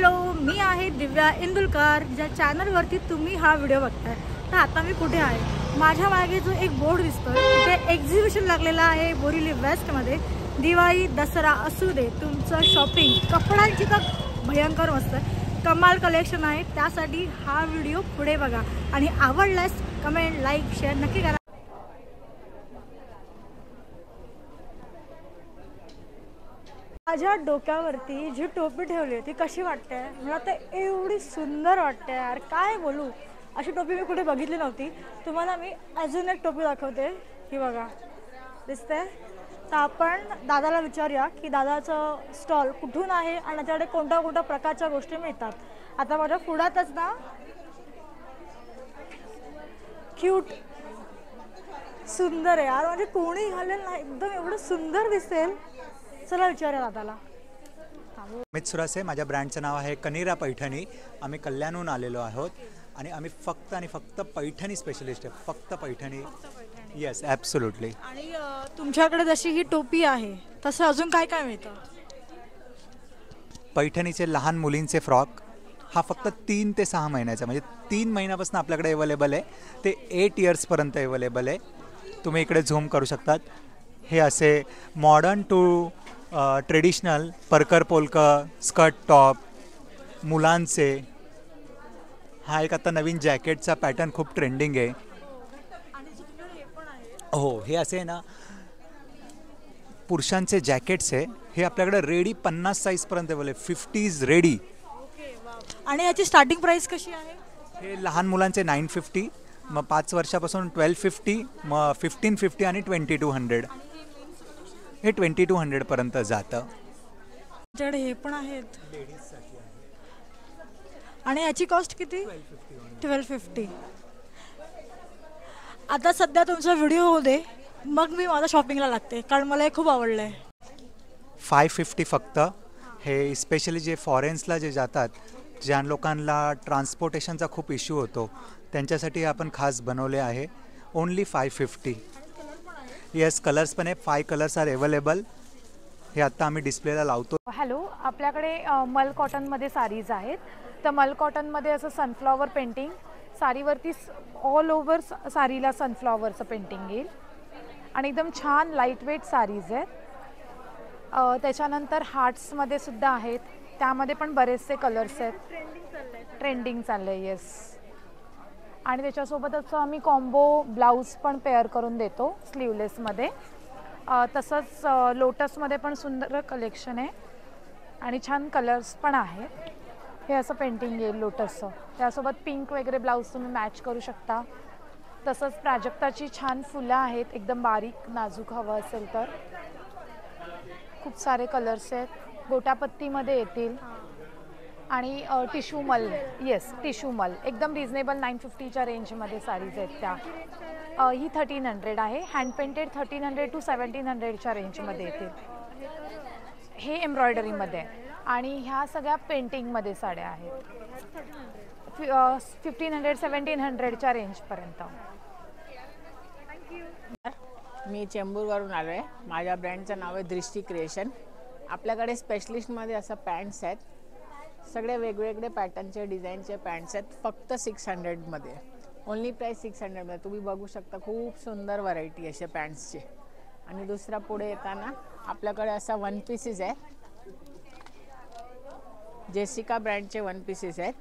Hello, मी आहे दिव्या इंदुलकर, ज्या चॅनलवरती तुम्ही हा व्हिडिओ बघताय. तर आता मी कुठे आहे? माझ्या मागे जो एक बोर्ड दिसतोय तिथे एक्झिबिशन लागलेला आहे बोरिवली वेस्टमध्ये. दिवाळी दसरा असू दे, तुमचं शॉपिंग कपड्यांची तर भयंकर मस्त कमाल कलेक्शन आहे. त्यासाठी हा व्हिडिओ पुढे बघा आणि आवडल्यास कमेंट लाईक शेअर नक्की करा. माझ्या डोक्यावरती जी टोपी ठेवली आहे ती कशी वाटते? मला तर एवढी सुंदर वाटते यार, काय बोलू. अशी टोपी मी कुठे बघितली नव्हती. तुम्हाला मी अजून एक टोपी दाखवते. ही बघा, दिसते? तर आपण दादाला विचारूया की दादाचं स्टॉल कुठून आहे आणि त्याच्याकडे कोणत्या कोणत्या प्रकारच्या गोष्टी मिळतात. आता माझ्या पुढ्यातच ना क्यूट सुंदर आहे यार, म्हणजे कोणी घालेल ना एकदम एवढं सुंदर दिसेल. चला विचारूया दादाला. अमित सुरासे, माझ्या ब्रँडचं नाव आहे कनीरा पैठणी. आम्ही कल्याणहून आलेलो आहोत आणि आम्ही फक्त आणि फक्त पैठणी स्पेशलिस्ट आहे. फक्त पैठणी. Yes, absolutely. आणि तुमच्याकडे जशी ही टोपी आहे तसं अजून काय काय मिळतं? पैठणीचे लहान मुलींचे फ्रॉक हा फक्त 3 ते 6 महिन्याचा, म्हणजे 3 महिन्यापासून आपल्याकडे अवेलेबल आहे ते 8 इयर्सपर्यंत अवेलेबल आहे. तुम्ही इकडे झूम करू शकतात. हे असे मॉडर्न टू ट्रेडिशनल परकर पोलका स्कर्ट टॉप मुलांचे. हा एक आता नवीन जॅकेटचा पॅटर्न खूप ट्रेंडिंग आहे. हो, हे असे ना पुरुषांचे जॅकेट्स आहे. हे आपल्याकडे रेडी 50 साईजपर्यंत अवेलेबल, 50s रेडी. आणि याची स्टार्टिंग प्राइस कशी आहे? हे लहान मुलांचे 950, मग 5 वर्षापासून 1250, मग 1550 आणि 2200. हे 2200 पर्यंत जातं. हे पण आहेत आणि याची कॉस्ट किती? 1250. आता सध्या तुमचा व्हिडिओ होऊ दे, मग मी माझ्या शॉपिंगला लागते, कारण मला हे खूप आवडलं आहे. 550 फक्त. हे स्पेशली जे फॉरेन्सला जे जातात, ज्या लोकांना ट्रान्सपोर्टेशनचा खूप इश्यू होतो, त्यांच्यासाठी आपण खास बनवले आहे. ओनली 550. येस, कलर्स पण आहे. 5 कलर्स आर अवेलेबल. हे आता आम्ही डिस्प्लेला लावतो. हॅलो, आपल्याकडे मल कॉटनमध्ये साडीज आहेत. तर मल कॉटनमध्ये असं सनफ्लॉवर पेंटिंग साडीवरती ऑल ओव्हर साडीला सनफ्लॉवरचं पेंटिंग येईल आणि एकदम छान लाईट वेट साडीज आहेत. त्याच्यानंतर हार्ट्समध्ये सुद्धा आहेत, त्यामध्ये पण बरेचसे कलर्स आहेत. ट्रेंडिंग चाललं आहे. येस. आणि त्याच्यासोबतच आम्ही कॉम्बो ब्लाऊज पण पेअर करून देतो स्लीवलेसमध्ये. तसंच लोटसमध्ये पण सुंदर कलेक्शन आहे आणि छान कलर्स पण आहेत. हे असं पेंटिंग येईल लोटसचं, त्यासोबत पिंक वगैरे ब्लाऊज तुम्ही मॅच करू शकता. तसंच प्राजक्ताची छान फुलं आहेत, एकदम बारीक नाजूक हवं असेल तर. खूप सारे कलर्स आहेत. गोटापत्तीमध्ये येतील आणि टिश्यू मल. येस, टिश्यू मल एकदम रिजनेबल 950च्या रेंजमध्ये साडीज आहेत त्या. ही 1300 आहे. हँड पेंटेड 1300 to 1700च्या रेंजमध्ये येतील. हे एम्ब्रॉयडरीमध्ये आणि ह्या सगळ्या पेंटिंगमध्ये साड्या आहेत. 1500-1700च्या रेंजपर्यंत. मी चेंबूरवरून आलो आहे. माझ्या ब्रँडचं नाव आहे दृष्टी क्रिएशन. आपल्याकडे स्पेशलिस्टमध्ये असं पॅन्ट्स आहेत, सगळे वेगवेगळे पॅटर्नचे डिझाईनचे पॅन्ट्स आहेत. फक्त 600मध्ये. Only price 600मध्ये. तुम्ही बघू शकता खूप सुंदर व्हरायटी असे पॅन्ट्सचे. आणि दुसरा पुढे येताना आपल्याकडे असा वन पीसेस आहे. जेसिका ब्रँडचे वन पीसेस आहेत.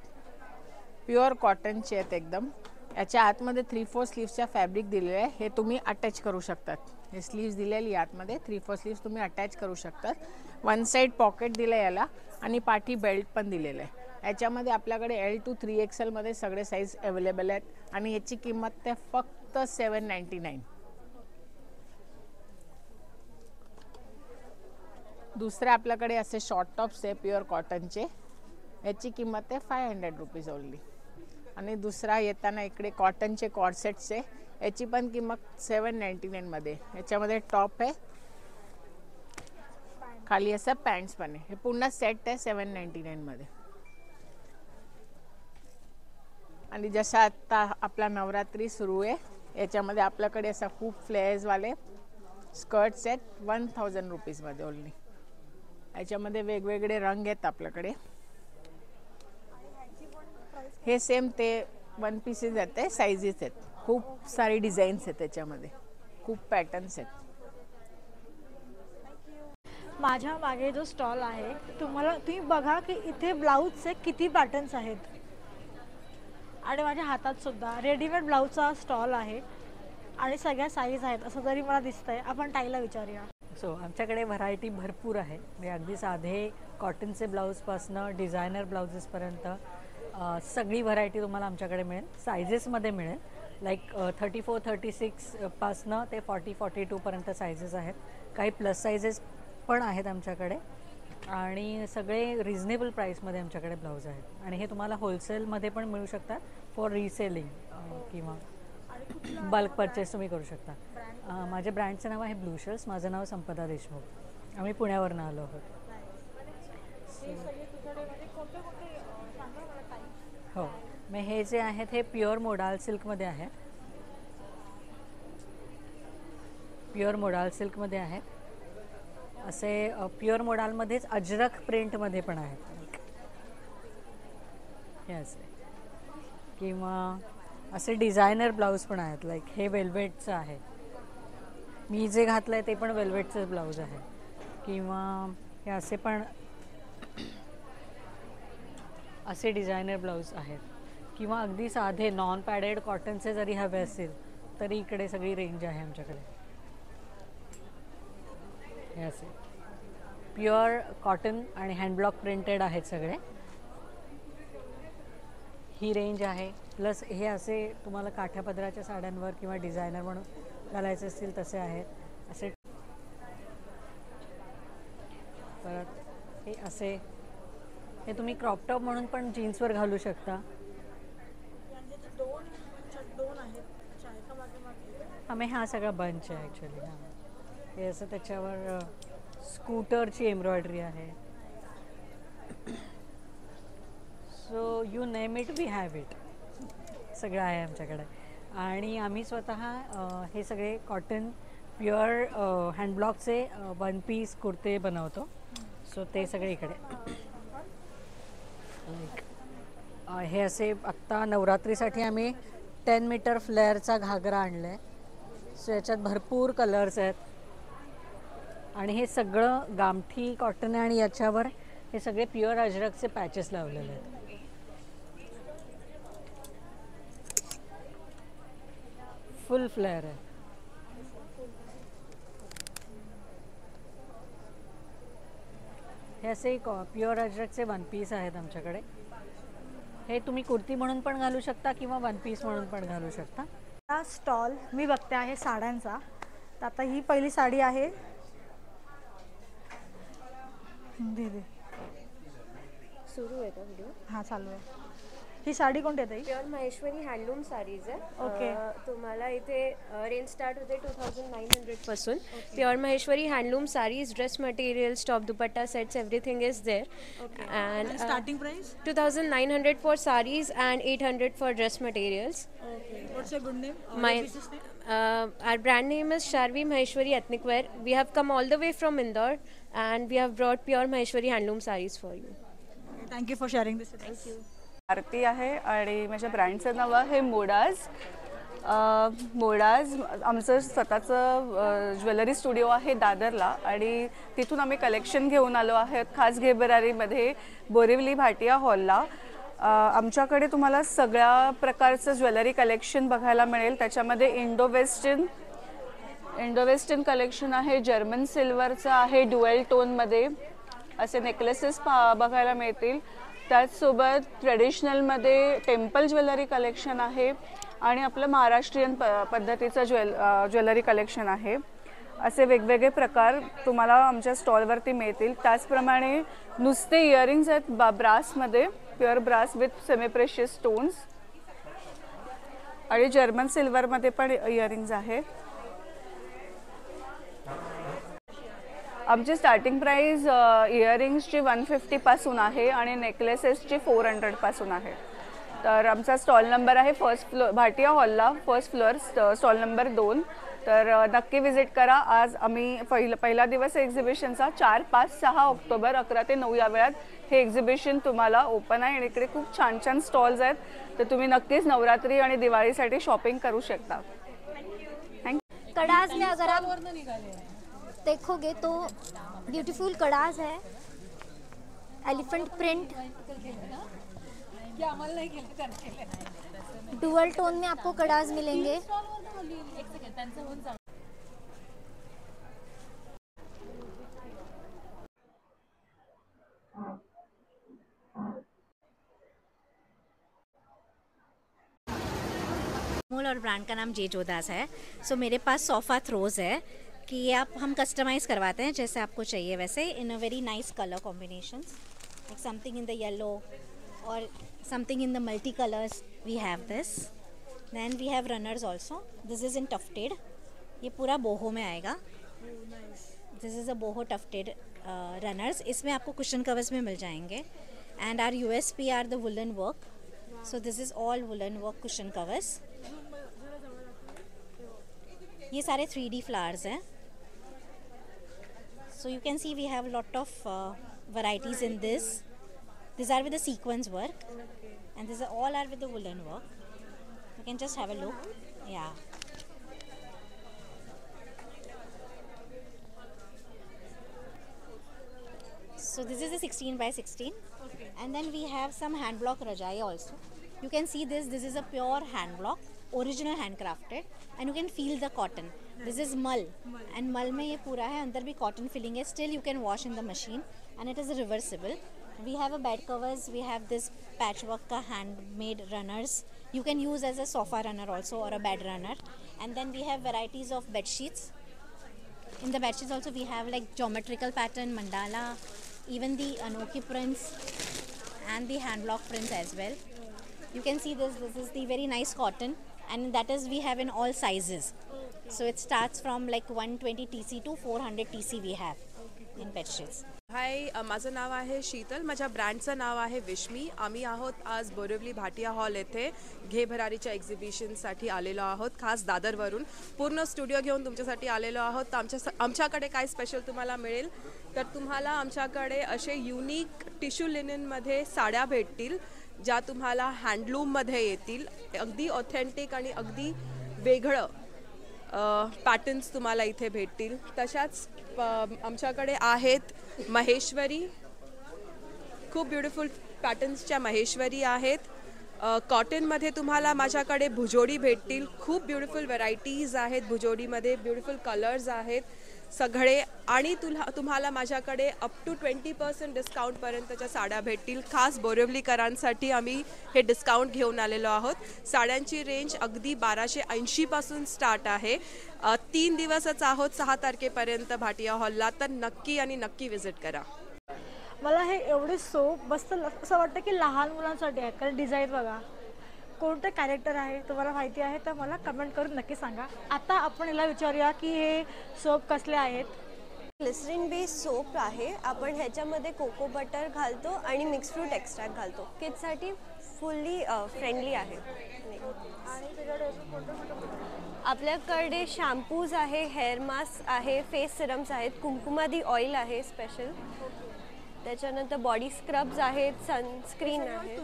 प्युअर कॉटनचे आहेत एकदम. याच्या आतमध्ये 3/4 स्लीव्सच्या फॅब्रिक दिलेलं आहे. हे तुम्ही अटॅच करू शकतात. हे स्लीव्स दिलेली आतमध्ये 3/4 स्लीव्स तुम्ही अटॅच करू शकतात. वन साईड पॉकेट दिलं याला आणि पाठी बेल्ट पण दिलेलं आहे. याच्यामध्ये आपल्याकडे L to 3XL मध्ये सगळे साईज अवेलेबल आहेत आणि याची किंमत ते फक्त 799. दुसरे आपल्याकडे असे शॉर्ट टॉप्स आहे प्युअर कॉटनचे. याची किंमत आहे 500 रुपीज ओनली. आणि दुसरा येताना इकडे कॉटनचे कॉर्सेट्स आहे. याची पण किंमत 799मध्ये. याच्यामध्ये टॉप आहे, खाली असं पॅन्ट्स पण आहे. हे पूर्ण सेट आहे 799मध्ये. आणि जसं आता आपला नवरात्री सुरू आहे, याच्यामध्ये आपल्याकडे असा खूप फ्लेअर्सवाले स्कर्ट्स आहेत 1000 रुपीजमध्ये ओनली. याच्यामध्ये वेगवेगळे रंग आहेत आपल्याकडे. हे सेम ते वन पीसेस आहेत, ते साईजेस आहेत. खूप सारी डिझाईन्स आहेत त्याच्यामध्ये, खूप पॅटर्न्स आहेत. माझ्या मागे जो स्टॉल आहे तुम्ही बघा की इथे ब्लाऊजचे किती पॅटर्न्स आहेत आणि माझ्या हातात सुद्धा रेडीमेड ब्लाऊजचा स्टॉल आहे आणि सगळ्या साईज आहेत असं तरी मला दिसतंय. आपण ताईला विचारूया. आमच्याकडे व्हरायटी भरपूर आहे. म्हणजे अगदी साधे कॉटनचे ब्लाऊजपासनं डिझायनर ब्लाउजेसपर्यंत सगळी व्हरायटी तुम्हाला आमच्याकडे मिळेल. सायझेसमध्ये मिळेल. लाईक 34, 36पासनं ते 40, 42पर्यंत सायझेस आहेत. काही प्लस सायझेस पण आहेत आमच्याकडे आणि सगळे रिजनेबल प्राईसमध्ये आमच्याकडे ब्लाऊज आहेत. आणि हे तुम्हाला होलसेलमध्ये पण मिळू शकतात फॉर रिसेलिंग किंवा बल्क परचेस तुम्ही करू शकता. माझ्या ब्रँडचं नाव आहे ब्लू शर्ट्स. माझं नाव संपदा देशमुख. आम्ही पुण्यावरून आलो आहोत. हो, मग हे जे आहेत हे प्युअर मोडाल सिल्कमध्ये आहेत. प्युअर मोडाल सिल्कमध्ये आहेत. असे प्युअर मोडालमध्येच अजरक प्रिंटमध्ये पण आहेत हे असे. किंवा असे डिझायनर ब्लाऊज पण आहेत. लाईक हे वेल्वेटचं आहे. मी जे घातलं आहे ते पण वेल्वेटचं ब्लाऊज आहे. किंवा हे असे पण असे डिझायनर ब्लाऊज आहेत. किंवा अगदी साधे नॉन पॅडेड कॉटनचे जरी हवे असतील तरी इकडे सगळी रेंज आहे आमच्याकडे. हे असे प्युअर कॉटन आणि हँडब्लॉक प्रिंटेड आहेत सगळे. ही रेंज आहे. प्लस हे असे तुम्हाला काठ्यापदराच्या साड्यांवर किंवा डिझायनर म्हणून घालायचे असतील तसे आहेत. असे परत हे असे हे तुम्ही क्रॉप टॉप म्हणून पण जीन्सवर घालू शकता. आम्ही हा सगळा बंच आहे ॲक्च्युली. हे असं त्याच्यावर स्कूटरची एम्ब्रॉयडरी आहे. So you name it we have it. सगळं आहे आमच्याकडे. आणि आम्ही स्वतः हे सगळे कॉटन प्युअर हँडब्लॉकचे वन पीस कुर्ते बनवतो. सो ते सगळे इकडे. हे असे आत्ता नवरात्रीसाठी आम्ही 10 मीटर फ्लेअरचा घागरा आणला आहे. सो याच्यात भरपूर कलर्स आहेत. आणि हे सगळं गामठी कॉटन आहे आणि याच्यावर हे सगळे प्युअर अजरकचे पॅचेस लावलेले आहेत. फुल फ्लेअर आहे. हे असे प्युअर अजरकचे वन पीस आहेत आमच्याकडे. हे तुम्ही कुर्ती म्हणून पण घालू शकता किंवा वन पीस म्हणून पण घालू शकता. हा स्टॉल मी बघते आहे साड्यांचा. तर आता ही पहिली साडी आहे. दे सुरू आहे का व्हिडिओ? हां चालू आहे. ही साडी कोणती आहे ताई? प्युअर महेश्वरी हँडलूम साडीज आहे. ओके. तुम्हाला इथे रेंज स्टार्ट होते 2900 पासून. Pure Maheshwari handloom saris, dress materials, top dupatta sets, everything is there. And starting price? 2900 for sarees and 800 for dress materials. Okay. What's your good name? Our brand name is Sharvi Maheshwari Ethnic Wear. We have come all the way from Indore and we have brought pure Maheshwari handloom sarees for you. Thank you for sharing this with us. Thank you. आरती आहे आणि माझ्या ब्रँडचं नाव आहे मोडाज. मोडाज आमचं स्वतःचं jewellery studio आहे दादरला आणि तिथून आम्ही कलेक्शन घेऊन आलो आहोत खास घेबरारीमध्ये बोरिवली भाटिया हॉलला. आमच्याकडे तुम्हाला सगळ्या प्रकारचं ज्वेलरी कलेक्शन बघायला मिळेल. त्याच्यामध्ये इंडो वेस्टर्न कलेक्शन आहे. जर्मन सिल्वरचं आहे. ड्युएल टोनमध्ये असे नेकलेसेस बघायला मिळतील. त्याचसोबत ट्रेडिशनलमध्ये टेम्पल ज्वेलरी कलेक्शन आहे आणि आपलं महाराष्ट्रीयन पद्धतीचं ज्वेलरी कलेक्शन आहे. असे वेगवेगळे प्रकार तुम्हाला आमच्या स्टॉलवरती मिळतील. त्याचप्रमाणे नुसते इयरिंग्स आहेत ब्रासमध्ये, pure brass with semi precious stones आणि जर्मन सिल्वरमध्ये पण इयरिंग्स आहे. आमची स्टार्टिंग प्राईस इयरिंग्सची 150 पासून आहे आणि नेकलेसेसची 400 पासून आहे. तर आमचा स्टॉल नंबर आहे फर्स्ट फ्लोअर, भाटिया हॉलला फर्स्ट फ्लोअर, स्टॉल नंबर 2. तर नक्की विजिट करा. आज आम्ही पहिला दिवस आहे एक्झिबिशनचा. 4, 5, 6 ऑक्टोबर 11 ते 9 या वेळात हे एक्झिबिशन तुम्हाला ओपन आहे आणि इकडे खूप छान छान स्टॉल्स आहेत. तर तुम्ही नक्कीच नवरात्री आणि दिवाळीसाठी शॉपिंग करू शकता. थँक्यू. कड़ाज में अगर आप देखोगे तो ब्यूटीफुल कड़ाज है, एलिफेंट प्रिंट, डुअल टोन में आपको कड़ाज मिलेंगे. मोल और ब्रांड का नाम जे जोदास है. सो मेरे पास सोफ़ा थ्रोज है कि आप हम कस्टमाइज़ करवाते हैं जैसे आपको चाहिए वैसे, in a very nice colour combinations, like something in the yellow और something in the multi colours. We have this. Then we have runners also. This is in tufted. ये पूरा बोहो में आएगा. This is a boho tufted runners. इसमें आपको cushion covers में मिल जाएंगे. And our USP are the woollen work. So this is all woollen work cushion covers. ये सारे 3D फ्लावर्स हैं. So you can see we have a lot of varieties in this. These are with the sequence work, and these are all are with the woolen work. You can just have a look. Yeah. So this is a 16 by 16, and then we have some hand block rajai also. You can see this. This is a pure hand block, original handcrafted, and you can feel the cotton. This is mull, and mull में ये पूरा है, अंदर भी cotton filling है. Still you can wash in the machine, and it is reversible. We have a bed covers. We have this patchwork का handmade runners. You can use as a sofa runner also or a bed runner. And then we have varieties of bed sheets. In the bed sheets also we have like geometrical pattern, mandala, even the Anoki prints and the hand block prints as well. You can see this. This is the very nice cotton, and that is we have in all sizes. So it starts from like 120 TC to 400 TC we have in bed sheets. हाय, माझं नाव आहे शीतल. माझ्या ब्रँडचं नाव आहे विश्मी. आम्ही आहोत आज Borivali Bhatia hall येथे घे भरारीच्या एक्झिबिशनसाठी आलेलो आहोत, खास दादरवरून. पूर्ण स्टुडिओ घेऊन तुमच्यासाठी आलेलो आहोत. तर आमच्याकडे काय स्पेशल तुम्हाला मिळेल, तर तुम्हाला आमच्याकडे असे युनिक टिश्यू लिनेनमध्ये साड्या भेटतील, ज्या तुम्हाला हँडलूममध्ये येतील. अगदी ऑथेंटिक आणि अगदी वेगळं पॅटर्न्स तुम्हाला इथे भेटतील. तशाच आमच्याकडे आहेत महेश्वरी, खूप ब्युटिफुल पॅटर्न्सच्या महेश्वरी आहेत. कॉटनमध्ये तुम्हाला माझ्याकडे भुजोडी भेटतील. खूप ब्युटिफुल व्हरायटीज आहेत भुजोडीमध्ये, ब्युटिफुल कलर्स आहेत सगळे. आणि तुम्हाला माझ्याकडे अप टू 20% डिस्काउंटपर्यंतच्या साड्या भेटतील. खास बोरिवलीकरांसाठी आम्ही हे डिस्काउंट घेऊन आलेलो आहोत. साड्यांची रेंज अगदी 1280 पासून स्टार्ट आहे. 3 दिवसच आहोत, 6 तारखेपर्यंत भाटिया हॉलला. तर नक्की आणि नक्की विजिट करा. मला हे एवढे सोप बसत असं वाटतं की लहान मुलांसाठी आहे. कारण डिझाईन बघा, कोणतं कॅरेक्टर आहे तुम्हाला माहिती आहे तर मला कमेंट करून नक्की सांगा. आता आपण याला विचारूया की हे सोप कसले आहेत. ग्लिसरीन बेस्ड सोप आहे. आपण ह्याच्यामध्ये कोको बटर घालतो आणि मिक्स फ्रूट एक्स्ट्रॅक्ट घालतो. किड्ससाठी फुल्ली फ्रेंडली आहे. आपल्याकडे शॅम्पूज आहे, हेअर मास्क आहे, फेस सिरम्स आहेत, कुंकुमादी ऑइल आहे स्पेशल, त्याच्यानंतर बॉडी स्क्रब्स आहेत, सनस्क्रीन आहे.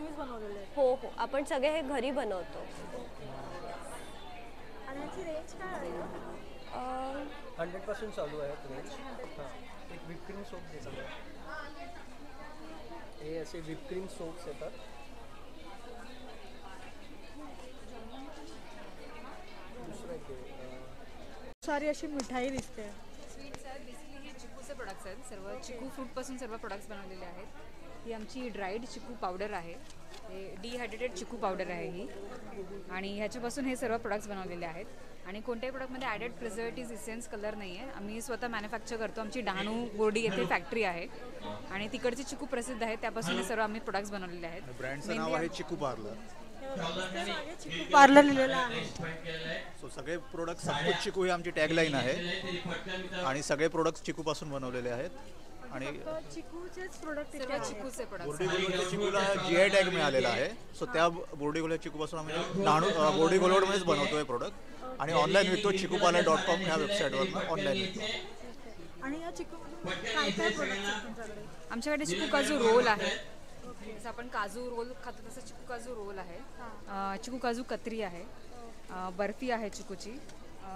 हो हो, आपण सगळे हे घरी बनवतो. 100% चालू आहे रेंज. एक व्हिप सोप देतात, हे असे व्हिप क्रीम सोप्स येतात. सारी अशी मिठाई दिसते. स्वीट्स आहेत, बेसिकली हे चिकूचे प्रोडक्ट्स आहेत. सर्व चिकू फ्रूटपासून सर्व प्रोडक्ट्स बनवलेले आहेत. ही आमची ड्राईड चिकू पावडर आहे, हे डिहायड्रेटेड चिकू पावडर आहे ही, आणि ह्याच्यापासून हे सर्व प्रोडक्ट्स बनवलेले आहेत. आणि कोणत्याही प्रोडक्टमध्ये ॲडेड प्रिझर्वेटिव्ह इसेन्स कलर नाही आहे. आम्ही स्वतः मॅन्युफॅक्चर करतो. आमची डहाणू बोर्डी येथे फॅक्टरी आहे आणि तिकडचे चिकू प्रसिद्ध आहे, त्यापासून हे सर्व आम्ही प्रोडक्ट्स बनवलेले आहेत. ब्रँडचं नाव आहे चिकू पार्लर. पार्लर लिहिलेलं आहे. सो सगळे प्रोडक्ट सब कुछ चिकू ही आमची टॅगलाईन आहे आणि सगळे प्रोडक्ट्स चिकूपासून बनवलेले आहेत. आणि चिकूचेच प्रोडक्ट सर्व चिकूचे प्रोडक्ट बोर्डी चिकूला GI टॅग मिळालेला आहे. सो त्या बोर्डी गोल्ड चिकूपासून आम्ही बोर्डी गोल्डमध्येच बनवतो हे प्रोडक्ट आणि ऑनलाईन विकतो. चिकूपार्लर.com ह्या वेबसाईटवर ऑनलाईन विकतो. आणि या चिकूमधून काय काय प्रोडक्ट आहेत तुमच्याकडे? आमच्याकडे चिकू काजू रोल आहे. जसं आपण काजू रोल खातो तसं चिकू काजू रोल आहे. चिकू काजू कतरी आहे. बर्फी आहे चिकूची.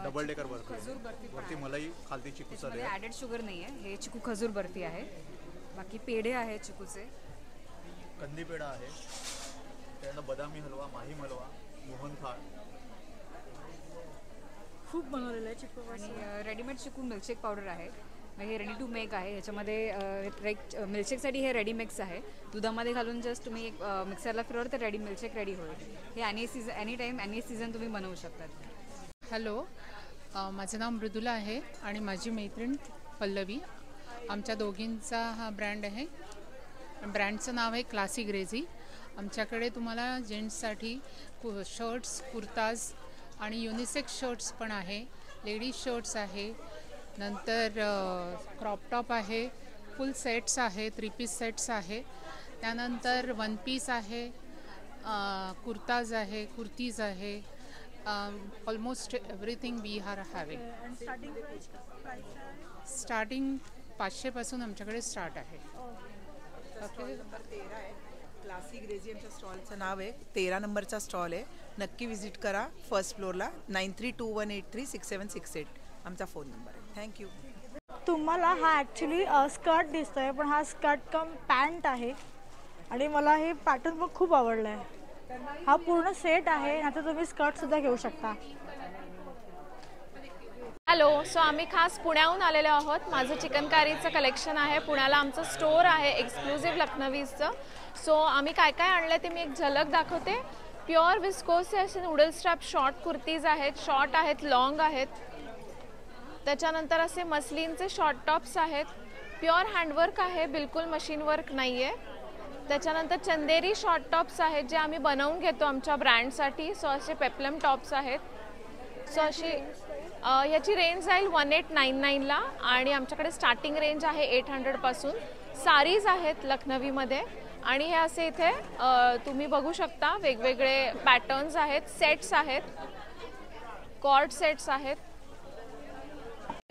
डबल डेकर बर्फी, खजूर बर्फी वरती मलाई खालती चिकूचा मध्ये ॲडेड शुगर नाही आहे. हे चिकू खजूर बर्फी आहे. बाकी पेढे आहे चिकूचे. कंदी पेढा आहे. त्यानंतर बदामी हलवा, माहीम हलवा, मोहनथाळ. खूप बनवलेलं आहे चिकू. आणि रेडीमेड चिकू मिल्कशेक पावडर आहे. हे रेडी टू मेक आहे. ह्याच्यामध्ये मिल्कशेकसाठी हे रेडी मिक्स आहे. दुधामध्ये घालून जस्ट तुम्ही एक मिक्सरला फिरवलं तर रेडी मिल्कशेक रेडी होईल. हे एनी टाईम एनी सीझन तुम्ही बनवू शकतात. हॅलो, माझं नाव मृदुला आहे आणि माझी मैत्रीण पल्लवी. आमच्या दोघींचा हा ब्रँड आहे. ब्रँडचं नाव आहे क्लासी ग्रेझी. आमच्याकडे तुम्हाला जेंट्ससाठी शर्ट्स, कुर्ताज आणि युनिसेक्स शर्ट्स पण आहे. लेडीज शर्ट्स आहे. नंतर क्रॉपटॉप आहे. फुल सेट्स आहे. 3 पीस सेट्स आहे. त्यानंतर 1 पीस आहे. कुर्ताज आहे. कुर्तीज आहे. Almost everything we are having. Starting 500 पासून आमच्याकडे स्टार्ट आहे. ओके. नंबर 13 आहे. क्लासी ग्रेझी आमच्या स्टॉलचं नाव आहे. 13 नंबरचा स्टॉल आहे. नक्की व्हिजिट करा. फर्स्ट फ्लोअरला 9321836768 आमचा फोन नंबर आहे. थँक्यू. तुम्हाला हा ॲक्च्युली स्कर्ट दिसतोय, पण हा स्कर्ट कम पॅन्ट आहे आणि मला हे पॅटर्न पण खूप आवडलं आहे. हा पूर्ण सेट आहे. आता तुम्ही स्कर्टसुद्धा घेऊ शकता. हॅलो, सो आम्ही खास पुण्याहून आलेलो आहोत. माझं चिकनकारीचं कलेक्शन आहे. पुण्याला आमचं स्टोअर आहे एक्सक्लुझिव्ह लखनवीचं. सो आम्ही काय काय आणलं ते मी एक झलक दाखवते. प्युअर विस्कोसचे असे नूडल स्ट्रॅप शॉर्ट कुर्तीज आहेत. शॉर्ट आहेत, लॉंग आहेत. त्याच्यानंतर असे मस्लिनचे शॉर्ट टॉप्स आहेत. प्युअर हँडवर्क आहे, बिलकुल मशीन वर्क नाही आहे. त्याच्यानंतर चंदेरी शॉर्ट टॉप्स आहेत जे आम्ही बनवून घेतो आमच्या ब्रँडसाठी. सो असे पेप्लम टॉप्स आहेत. सो अशी याची रेंज जाईल 1899ला आणि आमच्याकडे स्टार्टिंग रेंज आहे 800पासून. सारीज आहेत लखनवीमध्ये आणि हे असे इथे तुम्ही बघू शकता वेगवेगळे पॅटर्न्स आहेत. सेट्स आहेत, कॉर्ड सेट्स आहेत.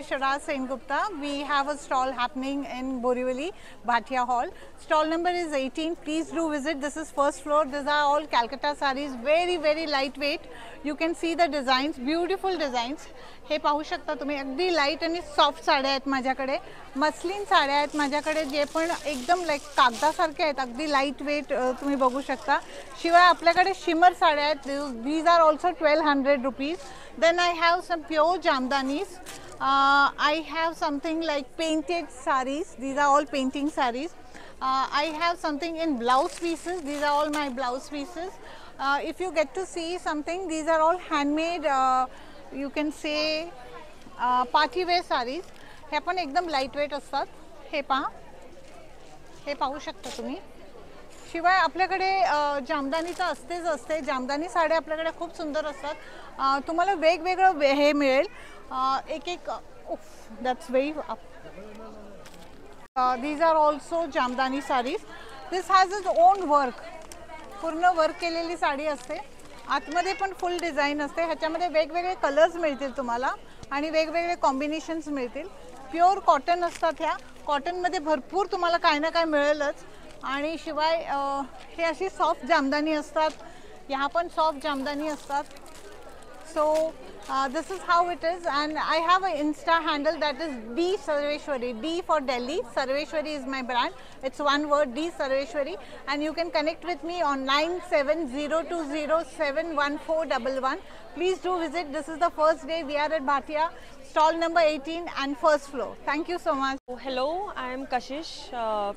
Sharad Sengupta. We have a stall happening in Borivali, Bhatia Hall. Stall number is 18. Please do visit. This is first floor. These are all Calcutta sarees. Very, very lightweight. You can see the designs. Beautiful designs. हे पाहू शकता तुम्ही. अगदी light आणि soft साड्या आहेत माझ्याकडे. Muslin साड्या आहेत माझ्याकडे जे पण एकदम लाईक कागदासारखे आहेत. अगदी लाईट वेट तुम्ही बघू शकता. शिवाय आपल्याकडे शिमर साड्या आहेत. These are also 1200 rupees. Then I have some pure jamdanis. I have something like painted sarees. These are all painting sarees. I have something in blouse pieces. These are all my blouse pieces. If you get to see something, these are all handmade. You can say party wear sarees. हे पण एकदम lightweight असतात. हे पहा, हे पाहू शकता तुम्ही. शिवाय आपल्याकडे जामदानीचं असतेच असते. जामदानी साड्या आपल्याकडे खूप सुंदर असतात. तुम्हाला वेगवेगळं हे मिळेल. एक एक that's very up. These are also jamdani sarees. This has its own work. पूर्ण वर्क केलेली साडी असते. आतमध्ये पण फुल डिझाईन असते. ह्याच्यामध्ये वेगवेगळे कलर्स मिळतील तुम्हाला आणि वेगवेगळे कॉम्बिनेशन्स मिळतील. प्युअर कॉटन असतात. ह्या कॉटनमध्ये भरपूर तुम्हाला काय ना काय मिळेलच. आणि शिवाय हे अशी सॉफ्ट जामदानी असतात. ह्या पण सॉफ्ट जामदानी असतात. So this is how it is, and I have an Insta handle that is D Sarveshwari. D for Delhi. Sarveshwari is my brand. It's one word, D Sarveshwari, and you can connect with me on 9702071411. Please do visit. This is the first day we are at Bhatia, stall number 18 and first floor. Thank you so much. Hello, I am Kashish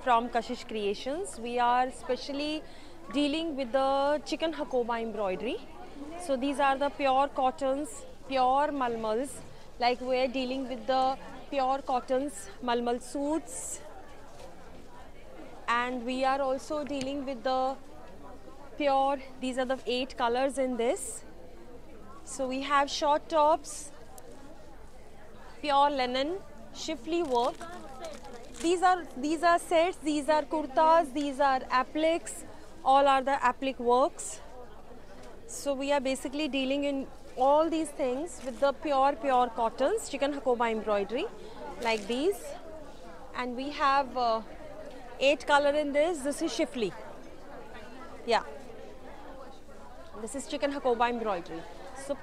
from Kashish Creations. We are specially dealing with the chicken hakoba embroidery. So these are the pure cottons, pure malmals. Like we are dealing with the pure cottons, malmal suits, and we are also dealing with the pure. These are the 8 colors in this. So we have short tops, pure linen, shifly work, These are sets, these are kurtas, these are appliques, all are the applique works. So we are basically dealing in all these things with the pure cottons, chicken hakoba embroidery like these. And we have 8 color in this. This is shifli. Yeah. This is chicken hakoba embroidery. So,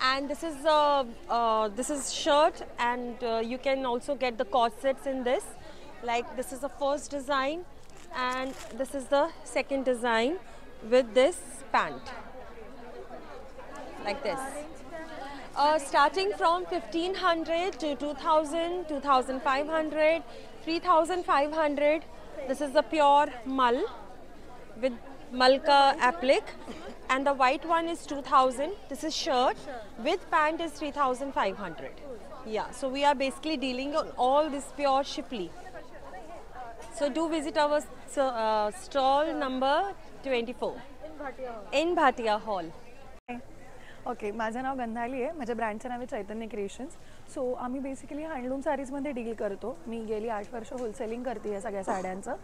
and this is shirt, and you can also get the corsets in this. Like this is the first design, and this is the second design with this pant. Like this. Starting from 1500 to 2000, 2500, 3500. This is the pure mull with malka applique, and the white one is 2000. This is shirt with pant is 3500. Yeah, so we are basically dealing on all this pure shifli. So do visit our stall number 24 in Bhatia Hall. Okay, माझं नाव गंधाली आहे. माझ्या ब्रँडचं नाव आहे चैतन्य creations. So आम्ही basically handloom साडीजमध्ये deal करतो. मी गेली 8 वर्ष wholesaling करते या सगळ्या साड्यांचं.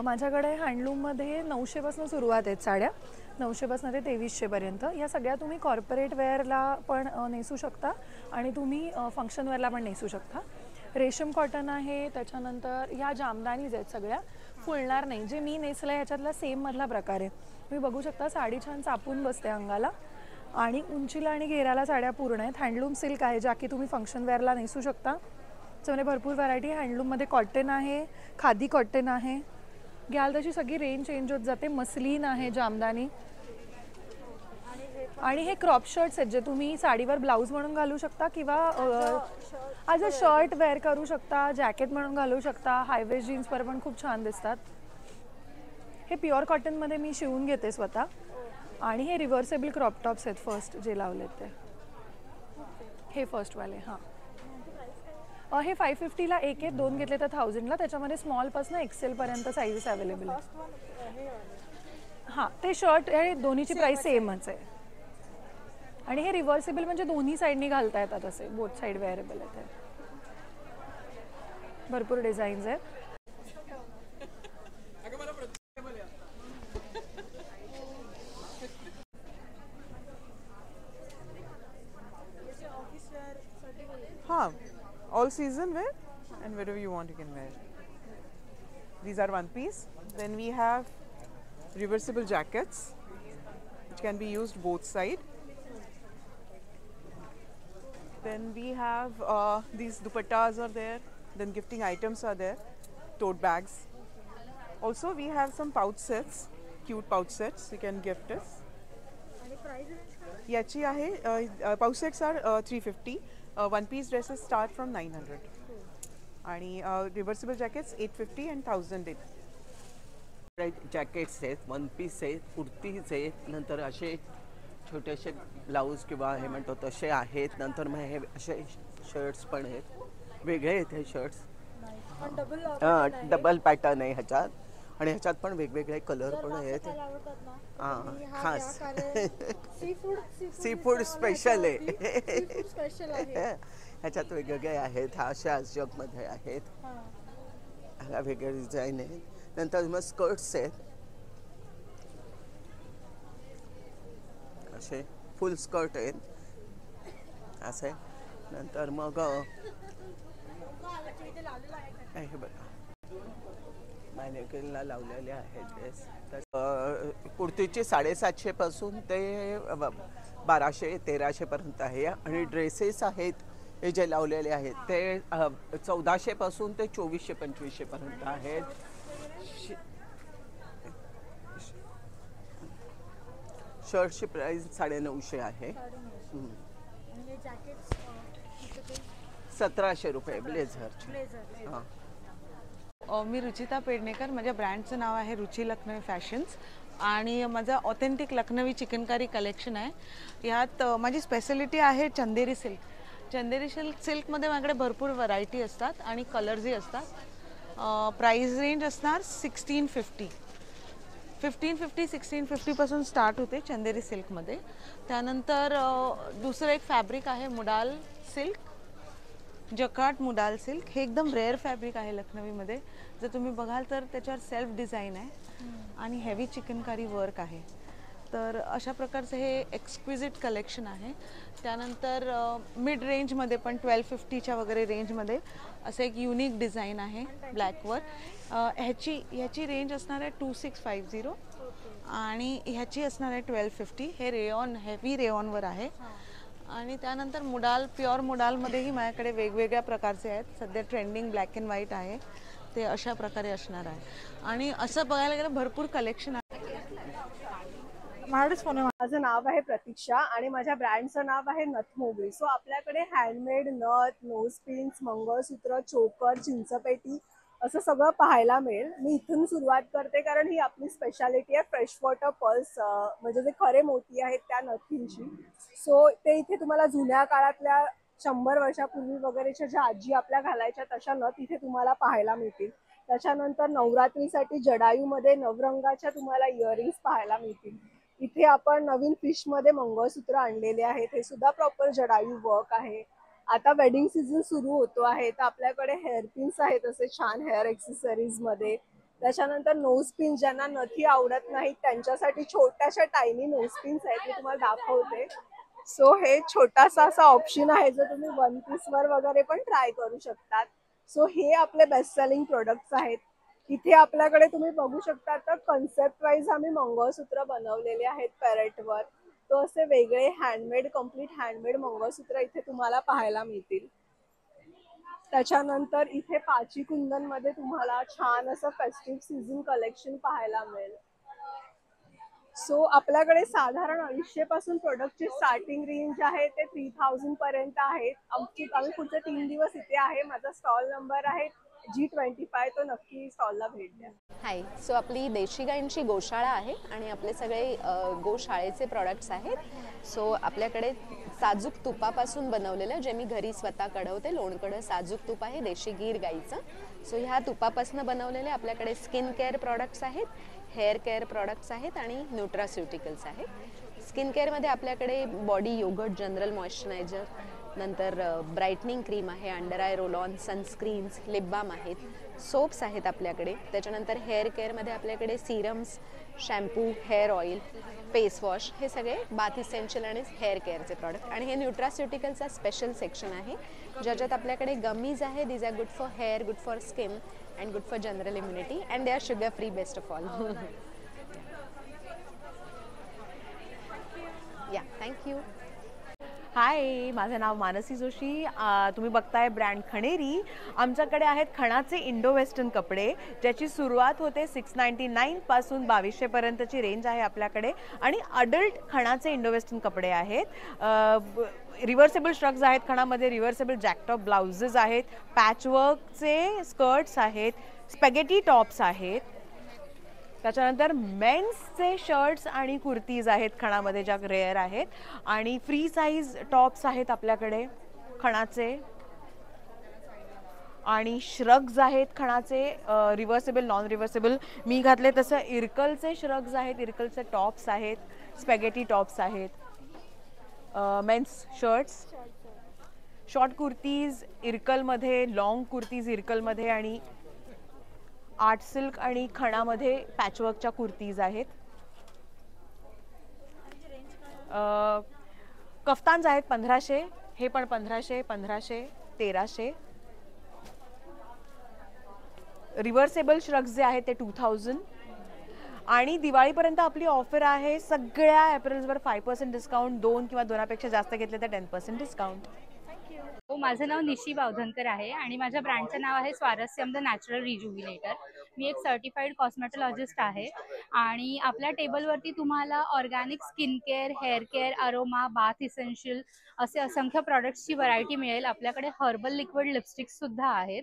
माझ्याकडे हँडलूममध्ये 900पासून सुरुवात आहेत साड्या, 900पासून ते 2300पर्यंत. या सगळ्या तुम्ही कॉर्पोरेट वेअरला पण नेसू शकता आणि तुम्ही फंक्शन वेअरला पण नेसू शकता. रेशम कॉटन आहे, त्याच्यानंतर ह्या जामदानीज आहेत सगळ्या, फुलणार नाही. जे मी नेसलं आहे ह्याच्यातला सेममधला प्रकार आहे. तुम्ही बघू शकता साडी छान चापून बसते अंगाला आणि उंचीला आणि घेराला साड्या पूर्ण आहेत. हँडलूम सिल्क आहे, ज्या की तुम्ही फंक्शन वेअरला नेसू शकता. त्याच्यामध्ये भरपूर व्हरायटी आहे. हँडलूममध्ये कॉटन आहे, खादी कॉटन आहे. घ्याल तशी सगळी रेंज चेंज होत जाते. मसलीन आहे, जामदानी, आणि हे क्रॉप शर्ट्स आहेत जे तुम्ही साडीवर ब्लाऊज म्हणून घालू शकता किंवा ॲज अ शर्ट वेअर करू शकता, जॅकेट म्हणून घालू शकता. हायवे जीन्सवर पण खूप छान दिसतात. हे प्युअर कॉटनमध्ये मी शिवून घेते स्वतः. आणि हे रिव्हर्सेबल क्रॉप टॉप्स आहेत फर्स्ट जे लावलेत ते, हे फर्स्टवाले. हां, हे 550ला एक आहे, 2 घेतले तर 1000ला. त्याच्यामध्ये स्मॉलपासून एक्सेलपर्यंत साईजेस अवेलेबल आहे. हां, ते शर्ट हे दोन्हीची प्राईस सेमच आहे. आणि हे रिव्हर्सेबल म्हणजे दोन्ही साईडनी घालता येतात, असे बोथ साईड वेअरेबल आहेत. भरपूर डिझाईन्स आहेत. हाँ, all season wear and wherever you want you can wear. These are one piece. Then we have reversible jackets which can be used both side. Then we have these dupattas are there. Then gifting items are there. Tote bags. Also we have some pouch sets, cute pouch sets you can gift us. याची आहे pouch sets are 350. One piece dresses start from 900 आणि reversible jackets 850 and 1000 आहेत. Jackets आहेत, one piece आहेत, कुर्तीज आहेत, नंतर असे छोटेसे ब्लाऊज किंवा हे म्हणतो तसे आहेत. नंतर मग हे असे शर्ट्स पण आहेत, वेगळे आहेत हे शर्ट्स. डबल पॅटर्न आहे ह्याच्यात, आणि ह्याच्यात पण वेगवेगळे कलर पण आहेत. हां, खास सी फूड स्पेशल आहे. ह्याच्यात वेगवेगळे आहेत. हा अशा जगमध्ये आहेत, ह्याला वेगळे डिझाईन आहेत. नंतर मग स्कर्ट्स आहेत, असे फुल स्कर्ट आहेत असे. नंतर मग हे बघा मॅनेक्विनला लावलेले आहेत ड्रेस. कुर्तीची 750 पासून ते 1200-1300 पर्यंत आहे. आणि ड्रेसेस आहेत हे जे लावलेले आहेत ते 1400 पासून ते 2400-2500 पर्यंत आहेत. शर्टची प्राइस 950 आहे. 1700 रुपये ब्लेझरची. हां, मी रुचिता पेडणेकर. माझ्या ब्रँडचं नाव आहे रुची लखनवी फॅशन्स आणि माझं ऑथेंटिक लखनवी चिकनकारी कलेक्शन आहे. ह्यात माझी स्पेशालिटी आहे चंदेरी सिल्क. चंदेरी सिल्कमध्ये माझ्याकडे भरपूर व्हरायटी असतात आणि कलर्सही असतात. प्राईस रेंज असणार 1650. 1650 पासून स्टार्ट होते चंदेरी सिल्कमध्ये. त्यानंतर दुसरं एक फॅब्रिक आहे मुडाल सिल्क. जकार्ड मुडाल सिल्क हे एकदम रेअर फॅब्रिक आहे लखनवीमध्ये. जर तुम्ही बघाल तर त्याच्यावर सेल्फ डिझाईन आहे आणि हेवी चिकनकारी वर्क आहे. तर अशा प्रकारचं हे एक्सक्विजिट कलेक्शन आहे. त्यानंतर मिड रेंजमध्ये पण 1250च्या वगैरे रेंजमध्ये असं एक युनिक डिझाईन आहे ब्लॅकवर. ह्याची रेंज असणार आहे 2650 आणि ह्याची असणार आहे 1250. हे रेयॉन हेवी रेयॉनवर आहे. आणि त्यानंतर मुडाल प्युअर मुडालमध्येही माझ्याकडे वेगवेगळ्या प्रकारचे आहेत. सध्या ट्रेंडिंग ब्लॅक अँड व्हाईट आहे ते अशा प्रकारे असणार आहे. आणि असं बघायला गेलं भरपूर कलेक्शन आहे. माझं नाव आहे प्रतीक्षा आणि माझ्या ब्रँडचं नाव आहे नथमोगरी. सो आपल्याकडे हँडमेड नथ, नोजपिन्स, मंगळसूत्र, चोकर, चिंचपेटी असं सगळं पाहायला मिळेल. मी इथून सुरुवात करते कारण ही आपली स्पेशालिटी आहे. फ्रेश वॉटर पर्ल्स म्हणजे जे खरे मोती आहेत त्या नथींची. सो ते इथे तुम्हाला जुन्या काळातल्या 100 वर्षापूर्वी वगैरेच्या ज्या आजी आपल्या घालायच्या तशा नथ इथे तुम्हाला पाहायला मिळतील. त्याच्यानंतर नवरात्रीसाठी जडायूमध्ये नवरंगाच्या तुम्हाला इयरिंग्स पाहायला मिळतील. इथे आपण नवीन फिशमध्ये मंगळसूत्र आणलेले आहेत. हे सुद्धा प्रॉपर जडायू वर्क आहे. आता वेडिंग सीझन सुरू होतो आहे तर आपल्याकडे हेअरपिन्स आहेत असे छान हेअर ॲक्सेसरीजमध्ये. त्याच्यानंतर नोजपिन ज्यांना नथी आवडत नाहीत त्यांच्यासाठी छोट्याशा टायनी नोजपिन्स आहेत. मी तुम्हाला दाखवते. सो हे छोटासा असा ऑप्शन आहे जो तुम्ही वन पीसवर वगैरे पण ट्राय करू शकतात. सो हे आपले बेस्ट सेलिंग प्रोडक्ट्स आहेत. इथे आपल्याकडे तुम्ही बघू शकता तर कन्सेप्ट वाईज आम्ही मंगळसूत्र बनवलेले आहेत पॅरेटवर. तो असे वेगळे हँडमेड कम्प्लीट हँडमेड मंगळसूत्र इथे तुम्हाला पाहायला मिळतील. त्याच्यानंतर इथे पाची कुंदनमध्ये तुम्हाला छान असं फेस्टिव्ह सीझन कलेक्शन पाहायला मिळेल. सो आपल्याकडे साधारण 250 पासून प्रोडक्टची स्टार्टिंग रेंज आहे ते 3000 पर्यंत आहेत. आम्ही पुढचे 3 दिवस इथे आहे. माझा स्टॉल नंबर आहे G25. तो नक्की स्टॉलला भेट द्या. हाय. सो आपली देशी गाईंची गोशाळा आहे आणि आपले सगळे गोशाळेचे प्रॉडक्ट्स आहेत. सो आपल्याकडे साजूक तुपापासून बनवलेलं जे मी घरी स्वतः कढवते. लोणकडं साजूक तूप आहे देशी गीर गाईचं. सो ह्या तुपापासून बनवलेले आपल्याकडे स्किन केअर प्रॉडक्ट्स आहेत, हेअर केअर प्रॉडक्ट्स आहेत आणि न्यूट्रास्युटिकल्स आहेत. स्किन केअरमध्ये आपल्याकडे बॉडी योगर्ट जनरल मॉइश्चरायझर, नंतर ब्राईटनिंग क्रीम आहे, under eye roll on, sunscreens, lip balm आहेत, सोप्स आहेत आपल्याकडे. त्याच्यानंतर हेअर केअरमध्ये आपल्याकडे serums, shampoo, hair oil, face wash हे सगळे बाथ इसेन्शियल आणि हेअर केअरचे प्रॉडक्ट. आणि हे न्यूट्रास्युटिकलचा स्पेशल सेक्शन आहे ज्याच्यात आपल्याकडे गमीज आहे. These are good for hair, good for skin and good for general immunity and they are sugar free best of all. Yeah, thank you. Hi, माझं नाव मानसी जोशी. तुम्ही बघताय ब्रँड खणेरी. आमच्याकडे आहेत खणाचे इंडो वेस्टर्न कपडे ज्याची सुरुवात होते 699 पासून 2200 पर्यंतची रेंज आहे आपल्याकडे. आणि अडल्ट खणाचे इंडो वेस्टर्न कपडे आहेत. रिव्हर्सेबल श्रग्स आहेत खणामध्ये, रिव्हर्सेबल जॅकटॉप ब्लाउजेस आहेत, पॅचवर्कचे स्कर्ट्स आहेत, स्पॅगेटी टॉप्स आहेत. त्याच्यानंतर मेन्सचे शर्ट्स आणि कुर्तीज आहेत खणामध्ये ज्या रेअर आहेत. आणि फ्री साईज टॉप्स आहेत आपल्याकडे खणाचे. आणि श्रग्स आहेत खणाचे, रिव्हर्सेबल, नॉन रिव्हर्सेबल. मी घातले तसं इरकलचे श्रग्स आहेत, इरकलचे टॉप्स आहेत, स्पॅगेटी टॉप्स आहेत. मेन्स शर्ट्स, शॉर्ट कुर्तीज इरकलमध्ये, लॉंग कुर्तीज इरकलमध्ये आणि आर्ट सिल्क आणि खणामध्ये पॅचवर्कच्या कुर्तीज आहेत. कफ्तान्स आहेत 1500, हे पण 1500, 1500, 1300. रिव्हर्सेबल श्रग्स जे आहेत ते 2000. आणि दिवाळीपर्यंत आपली ऑफर आहे सगळ्या ॲपरल्सवर 5% डिस्काउंट. 2 किंवा 2पेक्षा जास्त घेतले तर 10% डिस्काउंट. माझं नाव निशी बावधनकर आहे आणि माझ्या ब्रँडचं नाव आहे स्वारस्यम द नॅचरल रिज्युविनेटर. मी एक सर्टिफाईड कॉस्मेटॉलॉजिस्ट आहे आणि आपल्या टेबलवरती तुम्हाला organic skin care, hair care, aroma, bath essential असे असंख्य प्रॉडक्ट्सची व्हरायटी मिळेल. आपल्याकडे हर्बल लिक्विड लिपस्टिक्ससुद्धा आहेत.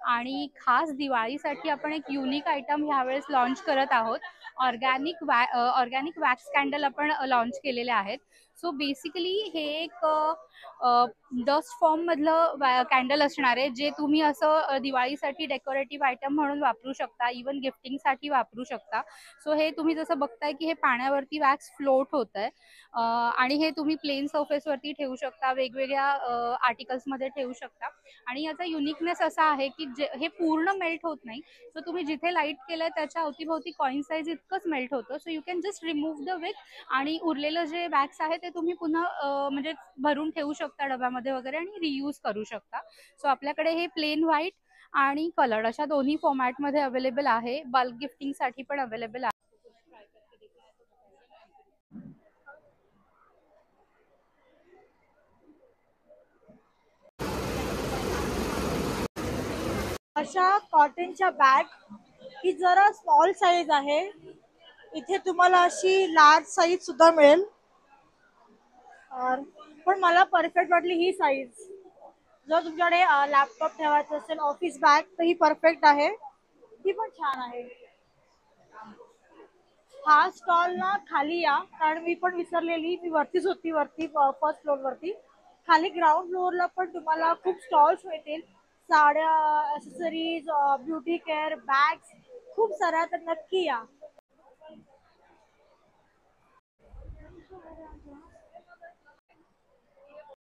आणि खास दिवाळीसाठी आपण एक युनिक आयटम ह्यावेळेस लॉन्च करत आहोत. ऑर्गॅनिक वॅक्स कॅन्डल आपण लॉन्च केलेले आहेत. सो बेसिकली हे एक डस्ट फॉर्ममधलं कॅन्डल असणार आहे जे तुम्ही असं दिवाळीसाठी डेकोरेटिव्ह आयटम म्हणून वापरू शकता. शकता, इवन गिफ्टिंगसाठी वापरू शकता. सो हे तुम्ही जसं बघताय की हे पाण्यावरती वॅक्स फ्लोट होत आहे आणि हे तुम्ही प्लेन सरफेसवरती ठेवू शकता, वेगवेगळ्या आर्टिकल्समध्ये ठेवू शकता. आणि याचा युनिकनेस असा आहे की हे पूर्ण मेल्ट होत नाही. सो तुम्ही जिथे लाईट केलंय त्याच्या अवतीभोवती कॉइन साईज इतकंच मेल्ट होतं. So you can just remove the wick आणि उरलेलं जे वॅक्स आहे ते तुम्ही पुन्हा म्हणजे भरून ठेवू शकता डब्यामध्ये वगैरे आणि रियूज करू शकता. सो आपल्याकडे हे प्लेन व्हाईट आणि कलर्ड अशा दोन्ही फॉर्मॅटमध्ये अवेलेबल आहे. बल्क गिफ्टिंगसाठी पण अवेलेबल आहे. अशा कॉटनच्या बॅग ही जरा स्मॉल साईज आहे. इथे तुम्हाला अशी लार्ज साईज सुद्धा मिळेल, पण मला परफेक्ट वाटली ही साईज. जर तुमच्याकडे लॅपटॉप ठेवायचं असेल, ऑफिस बॅग, तर ही परफेक्ट आहे. ही पण छान आहे. हा स्टॉल ना खाली या, कारण मी पण विसरलेली, मी वरतीच होती, वरती फर्स्ट फ्लोअर वरती. खाली ग्राउंड फ्लोअरला पण तुम्हाला खूप स्टॉल्स मिळतील, साड्या, ॲक्सेसरीज, ब्युटी केअर, बॅग्स खूप साऱ्या. तर नक्की या.